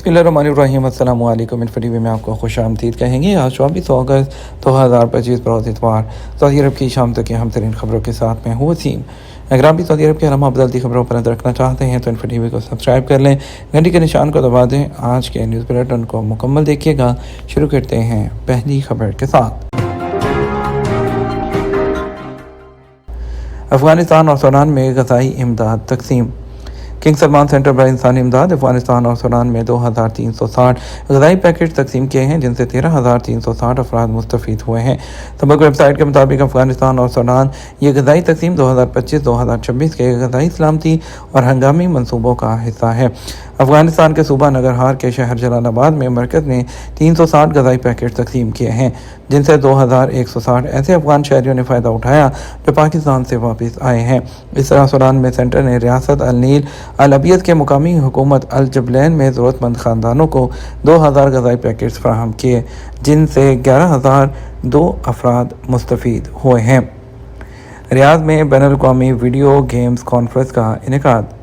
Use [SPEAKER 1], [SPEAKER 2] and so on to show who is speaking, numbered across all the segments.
[SPEAKER 1] बिस्मिल्लाहिर्रहमानिर्रहीम। अस्सलामु अलैकुम। वीडियो में आपको खुश आमदीद कहेंगे। आज 24 अगस्त 2025 बरोज़ इतवार सऊदी अरब की शाम तक की अहम तरीन खबरों के साथ मैं हूँ वसीम। अगर आप भी सऊदी अरब के लम्हा बदलती खबरों पर नजर रखना चाहते हैं तो वीडियो को सब्सक्राइब कर लें, घंटी के निशान को दबा दें। आज के न्यूज़ बुलेटिन को मुकम्मल देखिएगा। शुरू करते हैं पहली खबर के साथ। अफगानिस्तान और सूडान में ग़ज़ाई इमदाद तकसीम। किंग सलमान सेंटर पर इंसानी इमदाद अफगानिस्तान और सूडान में 2360 ग़ज़ाई पैकेट तकसीम किए हैं, जिनसे 13,360 अफराद मुस्तफ़ीद हुए हैं। सबक वेबसाइट के मुताबिक अफगानिस्तान और सूडान ये ग़ज़ाई तकसीम 2025-2026 के ग़ज़ाई सलामती और हंगामी मनसूबों का हिस्सा है। अफगानिस्तान के सूबा नगरहार के शहर जलालाबाद में मरकज़ ने 360 ग़ज़ाई पैकेट तकसीम किए हैं, जिनसे 2160 ऐसे अफगान शहरियों ने फ़ायदा उठाया जो पाकिस्तान से वापस आए हैं। इस तरह सूडान में सेंटर ने रियासत अल नील अल अबियद के मुकामी हुकूमत अल जबलैन में ज़रूरतमंद ख़ानदानों को 2000 ग़ज़ाई पैकेट्स फराहम किए, जिनसे 11,002 अफराद मुस्तफ़ीद हुए हैं। रियाद में बैनुल-अक़वामी वीडियो गेम्स कॉन्फ्रेंस का इनेकाद।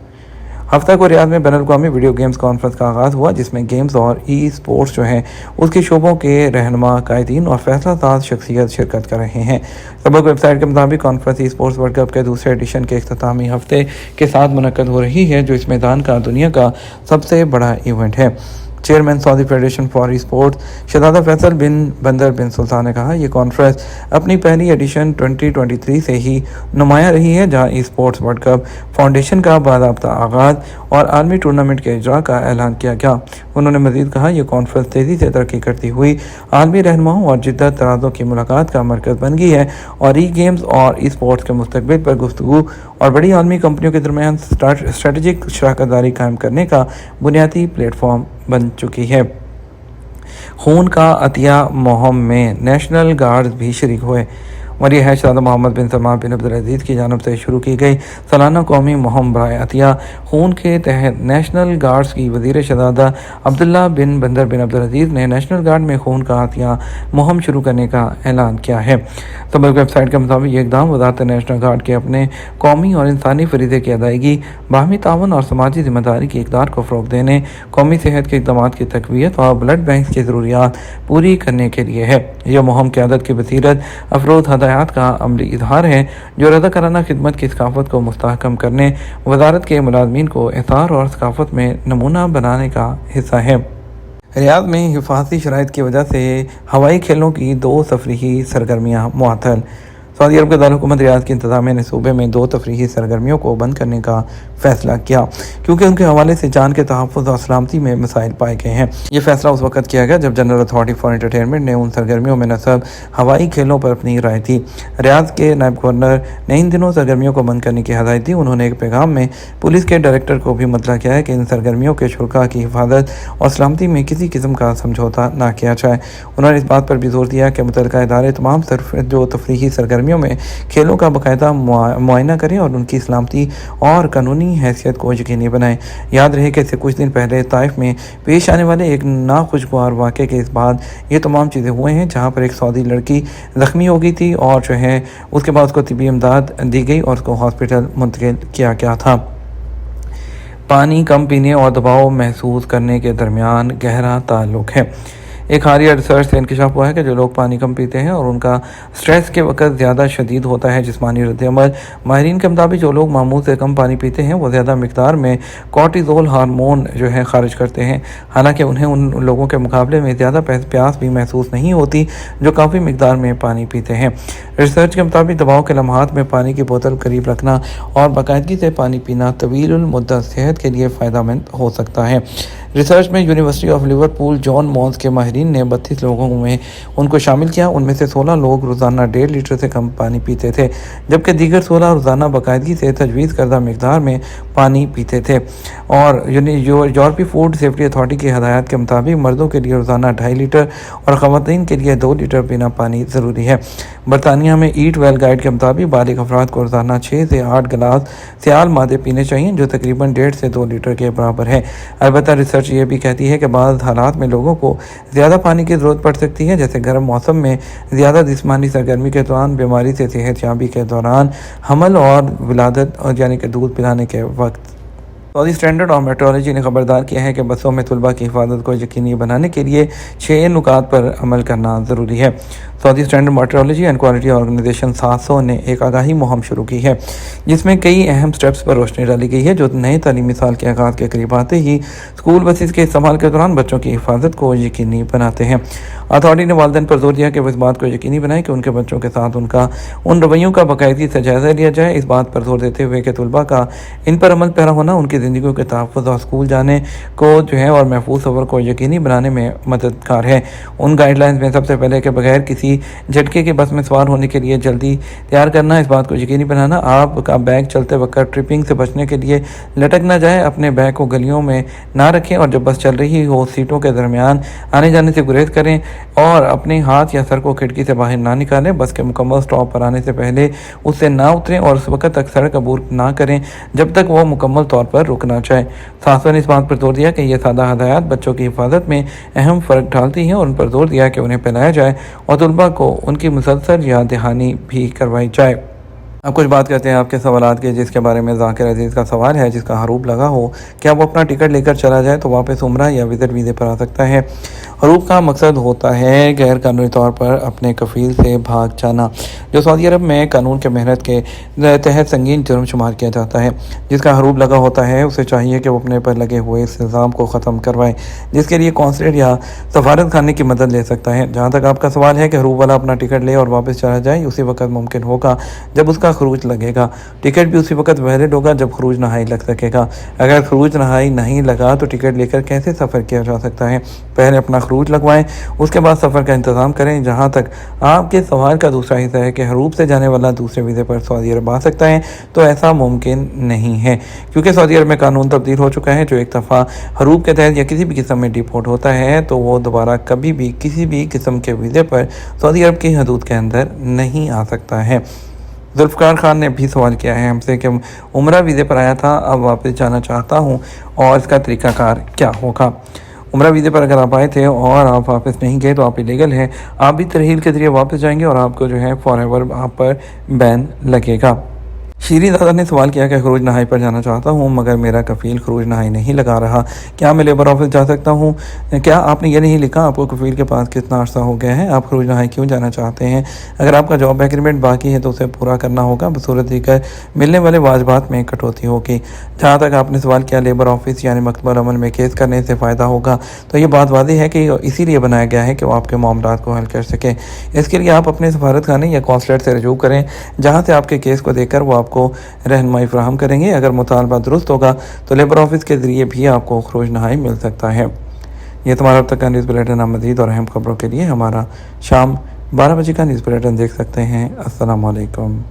[SPEAKER 1] हफ्ता को रियाद में बैनुल-अक़वामी वीडियो गेम्स कॉन्फ्रेंस का आगाज़ हुआ, जिसमें गेम्स और स्पोर्ट्स जो हैं उसके शोबों के रहनुमा, कायदीन और फैसला साज शख्सियत शिरकत कर रहे हैं। सबक वेबसाइट के मुताबिक कॉन्फ्रेंस स्पोर्ट्स वर्ल्ड कप के दूसरे एडिशन के इख्तितामी हफ्ते के साथ मुनक्कद हो रही है, जो इस मैदान का दुनिया का सबसे बड़ा इवेंट है। Chairman Saudi Federation for Sports शहजादा फैसल बिन बंदर बिन सुल्तान ने कहा, यह कॉन्फ्रेंस अपनी पहली एडिशन 2023 से ही नुमाया रही है, जहां स्पोर्ट्स वर्ल्ड कप फाउंडेशन का बाज़ाब्ता आगाज़ और आलमी टूर्नामेंट के इजरा का ऐलान किया गया। उन्होंने मज़ीद कहा, यह कॉन्फ्रेंस तेज़ी से तरक्की करती हुई आलमी रहनुमाओं और जिद्दत तराज़ों की मुलाकात का मरकज़ बन गई है और गेम्स और स्पोर्ट्स के मुस्तक़बिल पर गुफ्तगू और बड़ी आलमी कंपनियों के दरमियान स्ट्रेटजिक शराकत दारी कायम करने का बुनियादी प्लेटफॉर्म बन चुकी है। खून का अतिया मुहिम में नेशनल गार्ड भी शरीक हुए। वली है शहजादा मोहम्मद बिन सलमान बिन अब्दुल की जानब से शुरू की गई सालाना कौमी मुहिम बराए अतिया खून के तहत नेशनल गार्ड्स की वज़ीर शहजादा अब्दुल्ला बिन बंदर बिन अब्दुल ने नेशनल गार्ड में खून का अतिया मुहिम शुरू करने का ऐलान किया है। सबक वेबसाइट के मुताबिक ये इक़दाम वज़ारत नेशनल गार्ड के अपने कौमी और इंसानी फरीज़े की अदायगी, बाहमी तावन और समाजी ज़िम्मेदारी की इक़दार को फ़रोग़ देने, कौमी सेहत के इक़दाम की तक़वियत और ब्लड बैंक की ज़रूरियात पूरी करने के लिए है। यह मुहिम क़यादत की बसीरत अफरोज़ हदायत का अमली इजहार है, जो रज़ाकाराना खिदमत की सकाफ़त को मुस्तहकम करने, वज़ारत के मुलाज़मीन को एसार और सकाफ़त में नमूना बनाने का हिस्सा है। रियाद में हिफाज़ती शराइत की वजह से हवाई खेलों की 2 तफरीही सरगर्मियाँ मुअत्तल। सऊदी अरब के दारुल-हुकूमत रियाद की इंतज़ामिया ने सूबे में 2 तफरीही सरगर्मियों को बंद करने का फ़ैसला किया, क्योंकि उनके हवाले से जान के तहफ़्फ़ुज़ और सलामती में मसाइल पाए गए हैं। ये फ़ैसला उस वक़्त किया गया जब जनरल अथॉरिटी फॉर एंटरटेनमेंट ने उन सरगर्मियों में नस्ब हवाई खेलों पर अपनी राय थी। रियाद के नायब गवर्नर ने इन दिनों सरगर्मियों को बंद करने की हदायत दी। उन्होंने एक पैगाम में पुलिस के डायरेक्टर को भी मतला किया है कि इन सरगर्मियों के शुरका की हिफाजत और सलामती में किसी किस्म का समझौता ना किया जाए। उन्होंने इस बात पर भी जोर दिया कि मुतल्लिका इदारे तमाम जो तफरीही सरगर्मियों में खेलों का बाकायदा मुआयना करें और उनकी सलामती और कानूनी हैसियत को यकीनी बनाएं। याद रहे कि इससे कुछ दिन पहले ताइफ में पेश आने वाले एक नाखुशगवार वाक़े के इस बाद ये तमाम चीज़ें हुए हैं, जहां पर एक सऊदी लड़की ज़ख्मी हो गई थी और जो है उसके बाद उसको तिब्बी इमदाद दी गई और उसको हॉस्पिटल मुंतकिल किया गया था। पानी कम पीने और दबाव महसूस करने के दरमियान गहरा ताल्लुक़ है। एक हालिया रिसर्च से इंकशाफ हुआ है कि जो लोग पानी कम पीते हैं और उनका स्ट्रेस के वक्त ज़्यादा शदीद होता है जिस्मानी रद्द-ए-अमल, माहिरीन के मुताबिक जो लोग मामूल से कम पानी पीते हैं वो ज़्यादा मिकदार में कॉर्टिज़ोल हार्मोन जो है खारिज करते हैं। हालांकि उन्हें उन लोगों के मुकाबले में ज़्यादा प्यास भी महसूस नहीं होती जो काफ़ी मिकदार में पानी पीते हैं। रिसर्च के मुताबिक दबाव के लम्हात में पानी की बोतल करीब रखना और बाकायदगी से पानी पीना तवील मुद्दत सेहत के लिए फ़ायदेमंद हो सकता है। रिसर्च में university of Liverpool John Moores के माहिरीन ने 32 लोगों में उनको शामिल किया। उनमें से 16 लोग रोज़ाना 1.5 लीटर से कम पानी पीते थे, जबकि दीगर 16 रोज़ाना बाकायदगी से तजवीज़ करदा मिकदार में पानी पीते थे। और यूरोपीय फूड सेफ्टी अथॉरिटी की हदायत के मुताबिक मर्दों के लिए रोज़ाना 2.5 लीटर और ख़वातीन के लिए 2 लीटर पीना पानी ज़रूरी है। बरतानिया में ईट वेल गाइड के मुताबिक बालिग अफराद को रोज़ाना 6 से 8 गिलास सियाल मादे पीने चाहिए, जो तकरीबन 1.5 से 2 लीटर के बराबर है। अलबत्ता रिसर्च ये भी कहती है कि बाद हालात में लोगों को ज़्यादा पानी की ज़रूरत पड़ सकती है, जैसे गर्म मौसम में ज़्यादा जिस्मानी सरगर्मी के दौरान, बीमारी से सेहत याबी के दौरान, हमल और विलादत यानी कि दूध पिलाने के वक्त। सऊदी स्टैंडर्ड और मेट्रोलॉजी ने खबरदार किया है कि बसों में तलबा की हिफाजत को यकीनी बनाने के लिए 6 नुकात पर अमल करना ज़रूरी है। Saudi standard metrology and quality organization 700 ने एक आगाही मुहिम शुरू की है, जिसमें कई अहम स्टेप्स पर रोशनी डाली गई है जो नए तालीमी साल के आगाज़ के करीब आते ही स्कूल बसेस के इस्तेमाल के दौरान बच्चों की हिफाजत को यकीनी बनाते हैं। अथॉरिटी ने वालिदैन पर जोर दिया कि वो इस बात को यकीनी बनाए कि उनके बच्चों के साथ उनका उन रवैयों का बाकायदगी से जायज़ा लिया जाए। इस बात पर जोर देते हुए कि तलबा का इन पर अमल पैरा होना उनकी ज़िंदगी के तहफ़्फ़ुज़ और स्कूल जाने को और महफूज सफ़र को यकीनी बनाने में मददगार है। उन गाइडलाइंस में सबसे पहले के बगैर किसी झटके के बस में सवार होने के लिए जल्दी तैयार करना, इस बात को यकीनी बनाना आपका बैग चलते वक्त ट्रिपिंग से बचने के लिए लटक ना जाए, अपने बैग को गलियों में ना रखें और जब बस चल रही हो सीटों के दरमियान आने जाने से गुरेज करें और अपने हाथ या सर को खिड़की से बाहर ना निकालें। बस के मुकम्मल स्टॉप पर आने से पहले उससे ना उतरें और उस वक्त तक सड़क अबूर ना करें जब तक वो मुकम्मल तौर पर रुकना चाहे। साथ ने इस बात पर जोर दिया कि यह सादा हदायत बच्चों की हिफाजत में अहम फ़र्क डालती हैं और उन पर जोर दिया कि उन्हें पिलाया जाए और तलबा को उनकी मुसलसल याद दहानी भी करवाई जाए। अब कुछ बात करते हैं आपके सवालात के, जिसके बारे में ज़ाकिर अजीज़ का सवाल है, जिसका हरूफ लगा हो क्या वो अपना टिकट लेकर चला जाए तो वापस उम्रा या विज़िट वीज़े पर आ सकता है। हरूफ का मकसद होता है गैर कानूनी तौर पर अपने कफ़ील से भाग जाना, जो सऊदी अरब में कानून के मेहनत के तहत संगीन जुर्म शुमार किया जाता है। जिसका हरूफ लगा होता है उसे चाहिए कि वो अपने पर लगे हुए इस निज़ाम को ख़त्म करवाए, जिसके लिए कौंसलेट या सफारत खाने की मदद ले सकता है। जहाँ तक आपका सवाल है कि हरूफ वाला अपना टिकट ले और वापस चला जाए, उसी वक्त मुमकिन होगा जब उसका खरूज लगेगा। टिकट भी उसी वक्त वैलिड होगा जब खरूज नहाई लग सकेगा। अगर खरूज नहाई नहीं लगा तो टिकट लेकर कैसे सफ़र किया जा सकता है। पहले अपना खरूज लगवाएं, उसके बाद सफ़र का इंतज़ाम करें। जहाँ तक आपके सवाल का दूसरा हिस्सा है कि हरूफ से जाने वाला दूसरे वीज़े पर सऊदी अरब आ सकता है, तो ऐसा मुमकिन नहीं है, क्योंकि सऊदी अरब में कानून तब्दील हो चुका है। जो एक दफ़ा हरूफ के तहत या किसी भी किस्म में डिपोर्ट होता है तो वो दोबारा कभी भी किसी भी किस्म के वीज़े पर सऊदी अरब की हदूद के अंदर नहीं आ सकता है। जुल्फ़कार खान ने भी सवाल किया है हमसे कि उम्रा वीज़े पर आया था, अब वापस जाना चाहता हूँ और इसका तरीक़ाकार क्या होगा। उम्रा वीज़े पर अगर आप आए थे और आप वापस नहीं गए तो आप इलीगल हैं, आप भी तरहील के ज़रिए वापस जाएंगे और आपको फॉरएवर आप पर बैन लगेगा। शीरी दादा ने सवाल किया कि खरूज नहाई पर जाना चाहता हूँ मगर मेरा कफ़ील खरूज नहाई नहीं लगा रहा, क्या मैं लेबर ऑफिस जा सकता हूँ। क्या आपने ये नहीं लिखा आपको कफ़ील के पास कितना अर्सा हो गया है, आप खरूज नहाई क्यों जाना चाहते हैं। अगर आपका जॉब एग्रीमेंट बाकी है तो उसे पूरा करना होगा, बसूरत दीगर मिलने वाले वाजबात में कटौती होगी। जहाँ तक आपने सवाल किया लेबर ऑफिस यानी मकतबल अमल में केस करने से फ़ायदा होगा, तो ये बात वाज़ेह है कि इसीलिए बनाया गया है कि वो आपके मामलात को हल कर सके। इसके लिए आप अपने सफारत खाने या कौंसलेट से रजू करें, जहाँ से आपके केस को देखकर वो आपको रहनुमाई फराहम करेंगे। अगर मुतालबा दुरुस्त होगा तो लेबर ऑफिस के ज़रिए भी आपको खरूज नहाई मिल सकता है। ये तुम्हारा अब तक का न्यूज़ बुलेटिन। मज़ीद और अहम खबरों के लिए हमारा शाम 12 बजे का न्यूज़ बुलेटिन देख सकते हैं। अस्सलाम वालेकुम।